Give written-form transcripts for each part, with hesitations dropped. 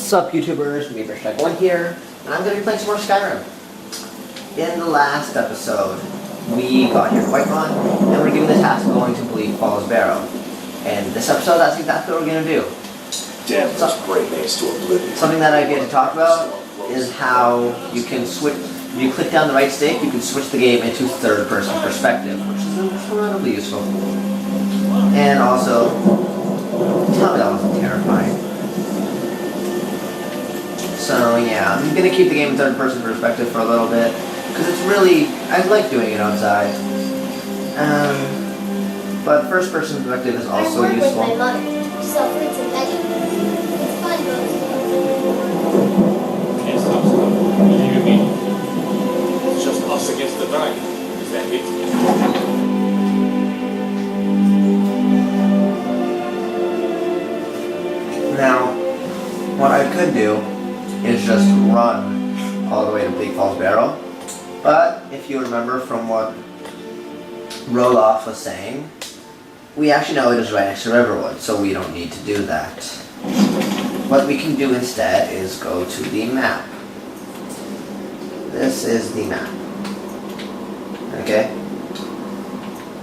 Sup YouTubers, me One here, and I'm going to be playing some more Skyrim. In the last episode, we got here to Whiterun, and we're given the task of going to Bleak Falls Barrow. And this episode, that's exactly what we're going to do. Damn, those great names to oblivion. Something that I get to talk about is how you can switch, if you click down the right stick, you can switch the game into third-person perspective, which is incredibly useful. And also, tell me that wasn't terrifying. So yeah, I'm going to keep the game in third-person perspective for a little bit, because it's really, I like doing it outside. But first-person perspective is also useful. I work with my mother, sell fruits and vegetables. It's fun, but... Can't stop stuff. You hear me? It's just us against the dragon. Is that it? Now, what I could do is just run all the way to Bleak Falls Barrow. But if you remember from what Roloff was saying, we actually know it is right next to Riverwood, so we don't need to do that. What we can do instead is go to the map. This is the map. Okay?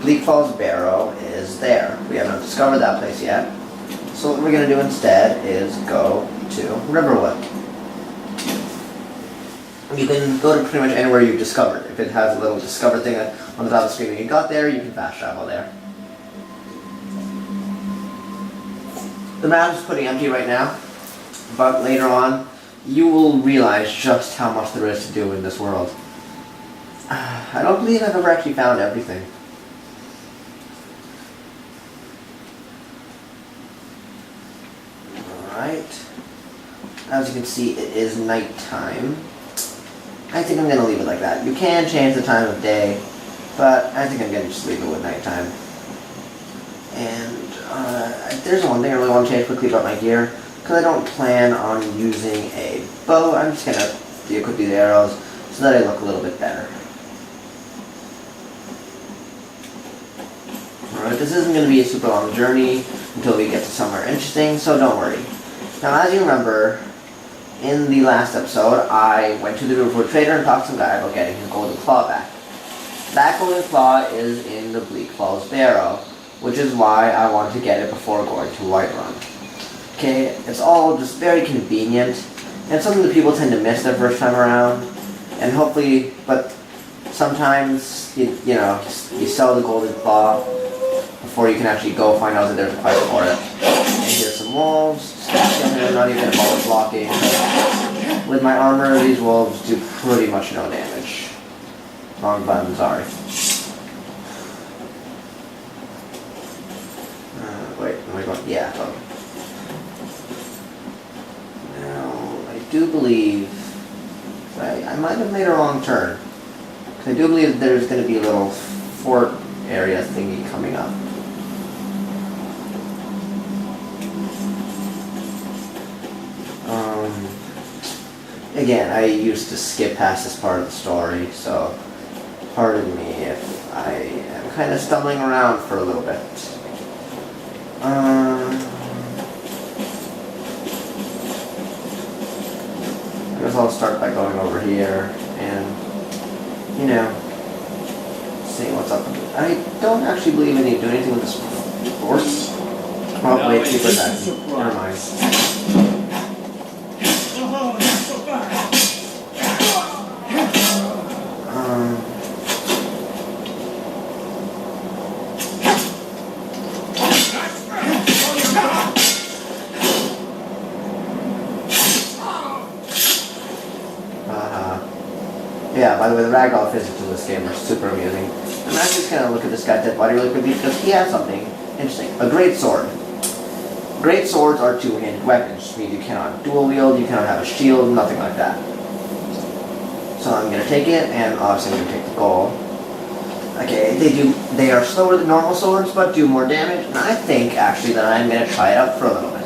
Bleak Falls Barrow is there. We haven't discovered that place yet. So what we're going to do instead is go to Riverwood. You can go to pretty much anywhere you've discovered. If it has a little discover thing on the top of the screen when you got there, you can fast travel there. The map is pretty empty right now, but later on, you will realize just how much there is to do in this world. I don't believe I've ever actually found everything. Alright. As you can see, it is nighttime. I think I'm going to leave it like that. You can change the time of day, but I think I'm going to just leave it with nighttime. And there's one thing I really want to change quickly about my gear, because I don't plan on using a bow. I'm just going to de-equip these arrows so that I look a little bit better. Alright, this isn't going to be a super long journey until we get to somewhere interesting, so don't worry. Now, as you remember, in the last episode, I went to the Riverwood Trader and talked to some guy about getting his golden claw back. That golden claw is in the Bleak Falls Barrow, which is why I wanted to get it before going to Whiterun. Okay, it's all just very convenient, and it's something that people tend to miss their first time around, and hopefully, but sometimes, you sell the golden claw before you can actually go find out that there's a quest for it. And here's some wolves. They're not even involved blocking. With my armor, these wolves do pretty much no damage. Wrong button, sorry. Wait, am I going? Yeah, okay. Now, I do believe... I might have made a wrong turn. I do believe that there's going to be a little fort area thingy coming up. Again, I used to skip past this part of the story, so pardon me if I am kind of stumbling around for a little bit. I guess I'll start by going over here and, seeing what's up. I don't actually believe I need to do anything with this horse. Oh, wait, keep it back. Never mind. Yeah, by the way, the ragdoll physics in this game are super amusing. I'm actually just going to look at this guy's dead body really quickly because he has something interesting. A great sword. Great swords are two-handed weapons, which means you cannot dual wield, you cannot have a shield, nothing like that. So I'm going to take it, and obviously I'm going to take the gold. Okay, they are slower than normal swords, but do more damage, and I think actually that I'm going to try it out for a little bit.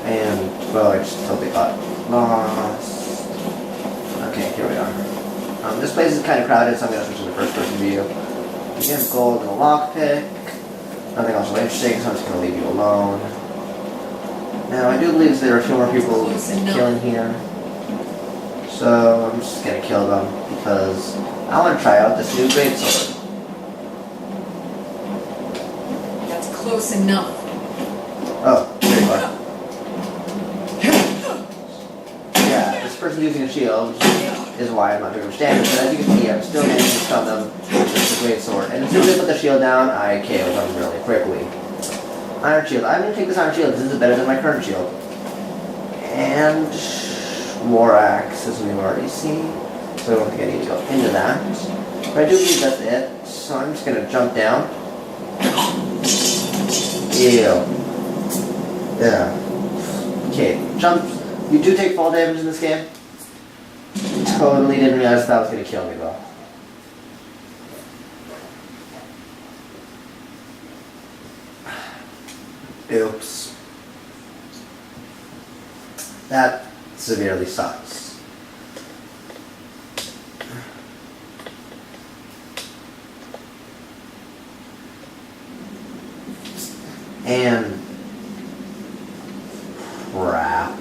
And, well, I just totally got lost. Okay, here we are. This place is kind of crowded, so I'm going to switch to the first person view. Again, gold and a lockpick. Nothing else really interesting, so I'm just going to leave you alone. Now, I do believe there are a few more people killing here. So, I'm just going to kill them because I want to try out this new greatsword. That's close enough. Oh, there you are. Yeah, this person's using a shield, which is why I'm not doing much damage, but as you can see, I'm still managing to stun them with just a greatsword. And as soon as I put the shield down, I KO them really quickly. Iron shield. I'm going to take this iron shield because this is better than my current shield. And war axe, as we've already seen. So I don't think I need to go into that. But I do believe that's it. So I'm just going to jump down. Ew. Yeah. Okay, jump. You do take fall damage in this game. Totally didn't realize that was going to kill me though. Oops. That severely sucks. And crap.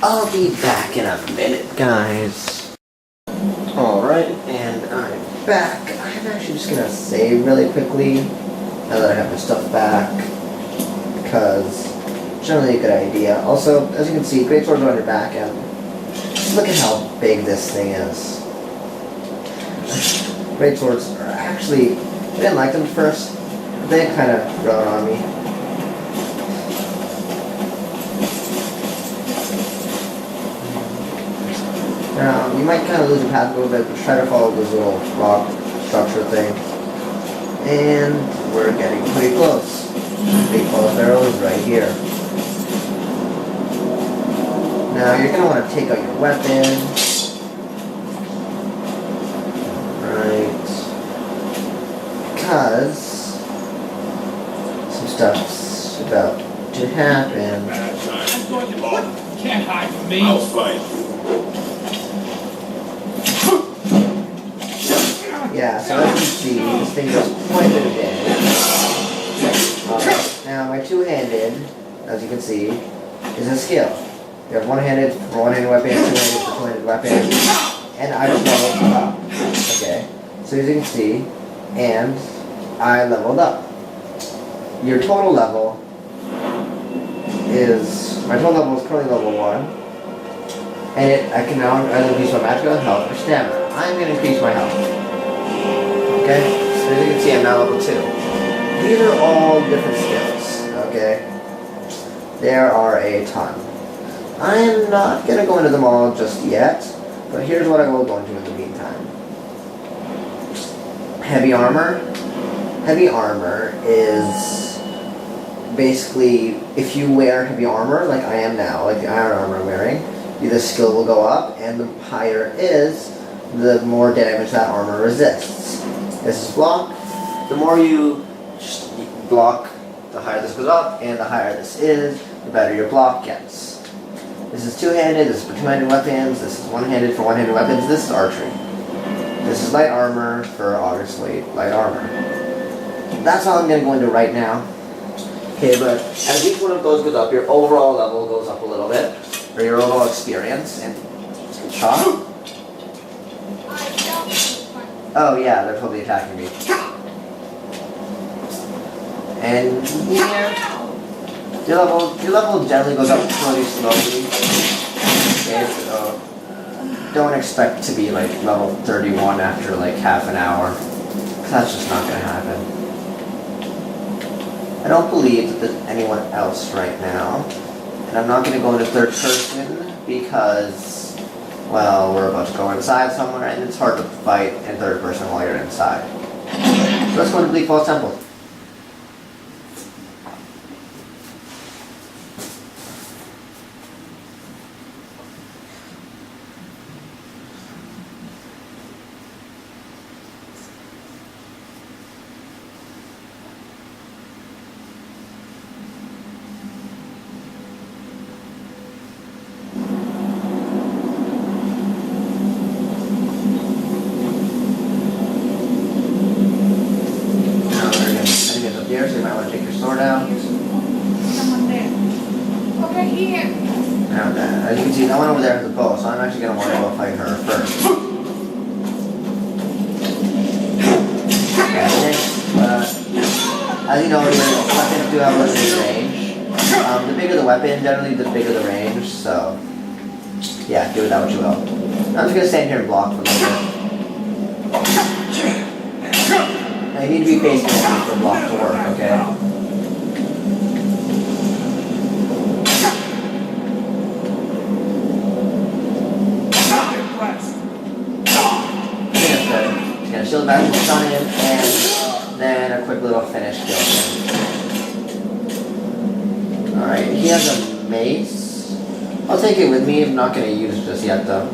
I'll be back in a minute, guys. Alright, and I'm back. I'm actually just gonna save really quickly now that I have my stuff back, because it's generally a good idea. Also, as you can see, greatswords are on your back, and look at how big this thing is. Greatswords are actually, I didn't like them at first, but they kind of grown on me. Now, you might kind of lose your path a little bit, but try to follow this little rock structure thing. And we're getting pretty close. Big close arrow is right here. Now, you're going to want to take out your weapon. Right. Because some stuff's about to happen. Can't hide from me. I'll fight. Yeah, so as you can see, this thing does quite a bit of damage. Now, my two-handed, as you can see, is a skill. You have one-handed for one-handed weapon, two-handed for two-handed weapon, and I just leveled up. Okay, so as you can see, and I leveled up. Your total level is, my total level is currently level 1, and I can now either increase my magical health or stamina. I'm going to increase my health. Okay, so as you can see, I'm now level 2. These are all different skills, okay? There are a ton. I'm not going to go into them all just yet, but here's what I will go into in the meantime. Heavy armor. Heavy armor is basically, if you wear heavy armor, like I am now, like the iron armor I'm wearing, the skill will go up, and the higher it is, the more damage that armor resists. This is block. The more you block, the higher this goes up, and the higher this is, the better your block gets. This is two-handed, this is for two-handed weapons, this is one-handed for one-handed weapons, this is archery. This is light armor for, obviously, light armor. That's all I'm going to go into right now. Okay, but as each one of those goes up, your overall level goes up a little bit, or your overall experience, and shot. Oh yeah, they're probably attacking me. And yeah, your level generally goes up really slowly. Okay, so don't expect to be like level 31 after like half an hour. That's just not gonna happen. I don't believe that there's anyone else right now. And I'm not gonna go into third person because, well, we're about to go inside somewhere, and it's hard to fight in third person while you're inside. So let's go to Bleak Falls Temple. here. Now that, as you can see, no one over there has a bow, so I'm actually going to want to go fight her first. Okay, next, as you know, your weapons do have limited range. The bigger the weapon, generally the bigger the range, so yeah, do with that what you will. I'm just going to stand here and block for a little bit. Now you need to be facing it for block to work, okay? Gonna shield back and stun him, and then a quick little finish kill him. Alright, he has a mace. I'll take it with me, I'm not gonna use it just yet though.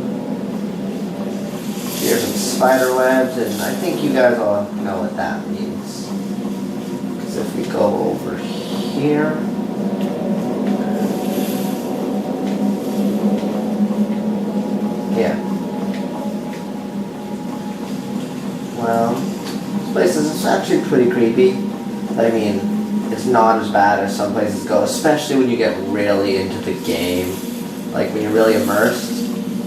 Here's some spider webs, and I think you guys all know what that means. Because if we go over here... Yeah. Well, this place is actually pretty creepy, but I mean, it's not as bad as some places go, especially when you get really into the game, like when you're really immersed.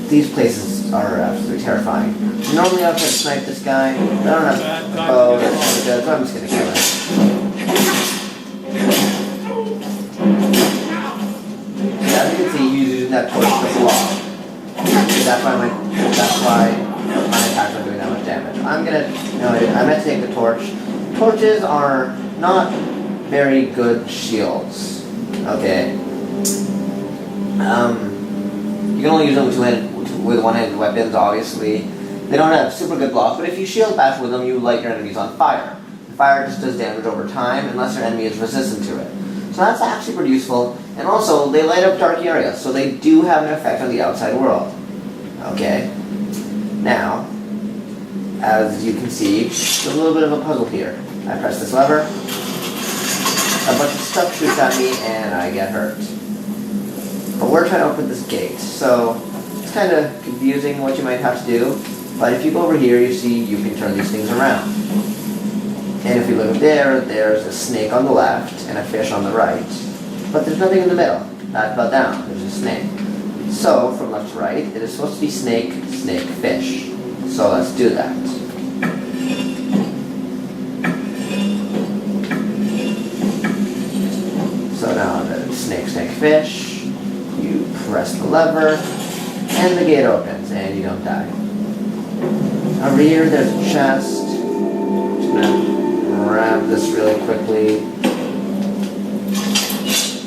These places are absolutely terrifying. Normally I would try to snipe this guy, but I don't have a bow or anything good, so I'm just gonna kill him. Yeah, as you can see, he's using that torch to block. That's why my attacks are doing that much damage. I'm gonna, I meant to take the torch. Torches are not very good shields. Okay. You can only use them with one-handed weapons, obviously. They don't have super good blocks, but if you shield bash with them, you light your enemies on fire. Fire just does damage over time, unless your enemy is resistant to it. So that's actually pretty useful. And also, they light up dark areas, so they do have an effect on the outside world. Okay. Now, as you can see, there's a little bit of a puzzle here. I press this lever, a bunch of stuff shoots at me, and I get hurt. But we're trying to open this gate, so it's kind of confusing what you might have to do. But if you go over here, you see you can turn these things around. And if you look there, there's a snake on the left and a fish on the right. But there's nothing in the middle. That fell down. There's a snake. So, from left to right, it is supposed to be snake, snake, fish. So let's do that. So now the snake, snake, fish, you press the lever, and the gate opens, and you don't die. Over here, there's a chest. Just gonna grab this really quickly.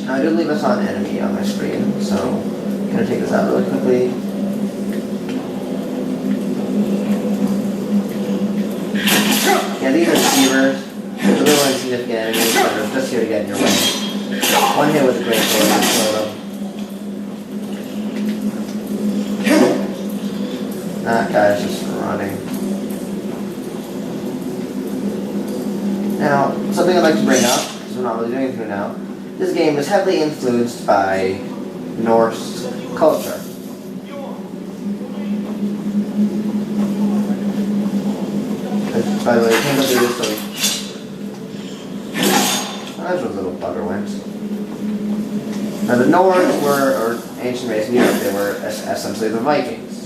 Now I did leave us on enemy on my screen, so I'm gonna take this out really quickly. Yeah, these are deceivers. They're little insignificant enemies that are just here to get in your way. One hit with a great sword will kill them. That guy's just running. Now, something I'd like to bring up, because we're not really doing anything now, this game is heavily influenced by Norse culture. By the way, you can't go through this, so... Oh, that's where the little bugger went. Now, the Nords were, or ancient race in Europe, they were essentially the Vikings.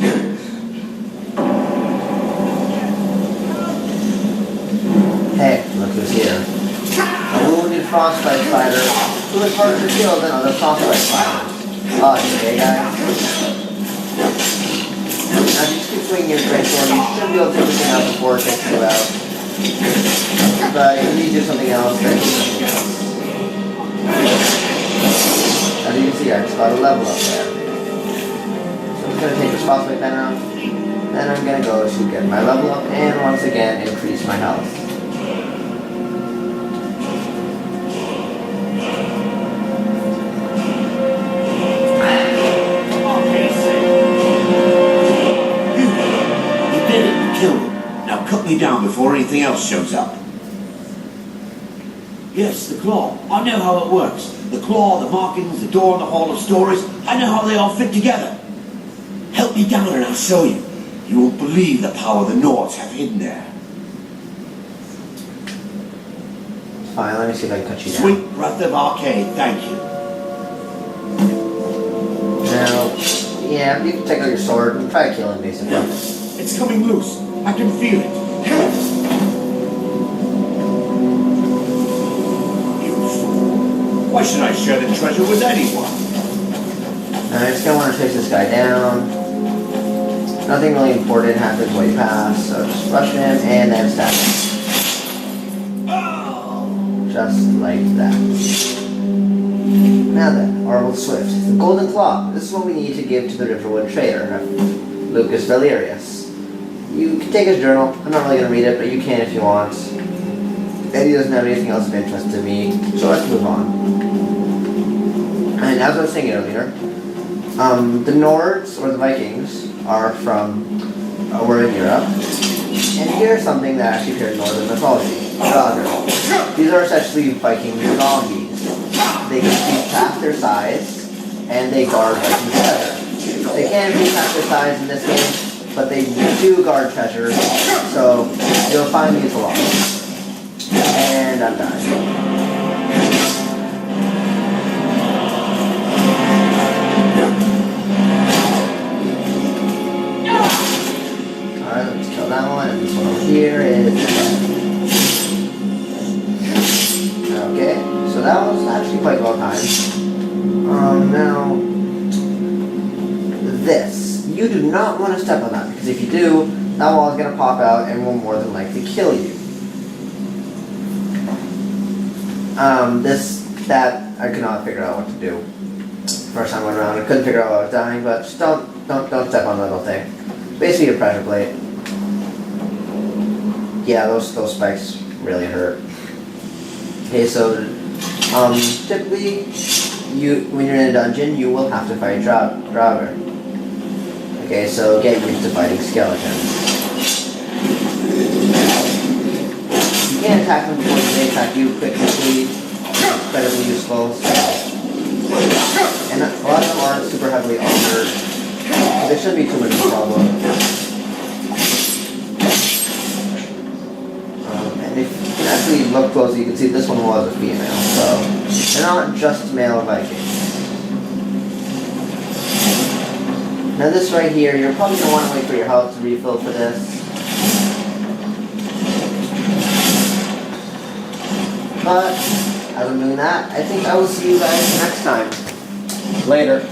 Hey, look who's here. A wounded frostbite fighter who is harder to kill than other frostbite fighters. Oh, you okay, guys? Now, if you just keep swinging your great sword, you should be able to take this thing out before it takes you out. But if you need to do something else, then do something else. As you can see, I just got a level up there. So I'm just going to take this frostbite pen out. Then I'm going to go to get my level up and once again increase my health. Cut me down before anything else shows up. Yes, the claw. I know how it works. The claw, the markings, the door in the Hall of Stories. I know how they all fit together. Help me down and I'll show you. You won't believe the power the Nords have hidden there. Fine, let me see if I can cut you down. Sweet breath of arcade, thank you. Yeah, you can take out your sword and try to kill him, basically. It's coming loose. I can feel it. You fool. Why should I share the treasure with anyone? I'm just gonna want to chase this guy down. Nothing really important happens while you pass, so just rush him and then stab him. Just like that. Now then, Arnold Swift. The Golden Claw. This is what we need to give to the Riverwood trader, Lucas Valerius. You can take his journal. I'm not really going to read it, but you can if you want. And he doesn't have anything else of interest to me, so let's move on. And as I was saying earlier, the Nords, or the Vikings, were in Europe. And here's something that actually appeared in Northern mythology. Draugr. These are essentially Viking zombies. They can see past their size, and they guard Viking treasure. They can't see past their size in this game, but they do guard treasure, so you'll find these a lot. And I'm dying. Alright, let's kill that one, and this one over here is okay, so that was actually quite well timed. Now, this. You do not want to step on that, because if you do, that wall is going to pop out and will more than likely kill you. That, I could not figure out what to do. First time I went around, I couldn't figure out what I was dying, but just don't step on the little thing. Basically a pressure plate. Yeah, those spikes really hurt. Okay, so typically when you're in a dungeon, you will have to fight Draugr. Okay, so get used to fighting skeletons. You can't attack them before they attack you quickly. Incredibly useful. And a lot of them aren't super heavily armored. There shouldn't be too much of a problem. And if you can actually look closely, you can see this one was a female, so they're not just male Vikings. Now this right here, you're probably going to want to wait for your health to refill for this. But, as I'm doing that, I think I will see you guys next time. Later.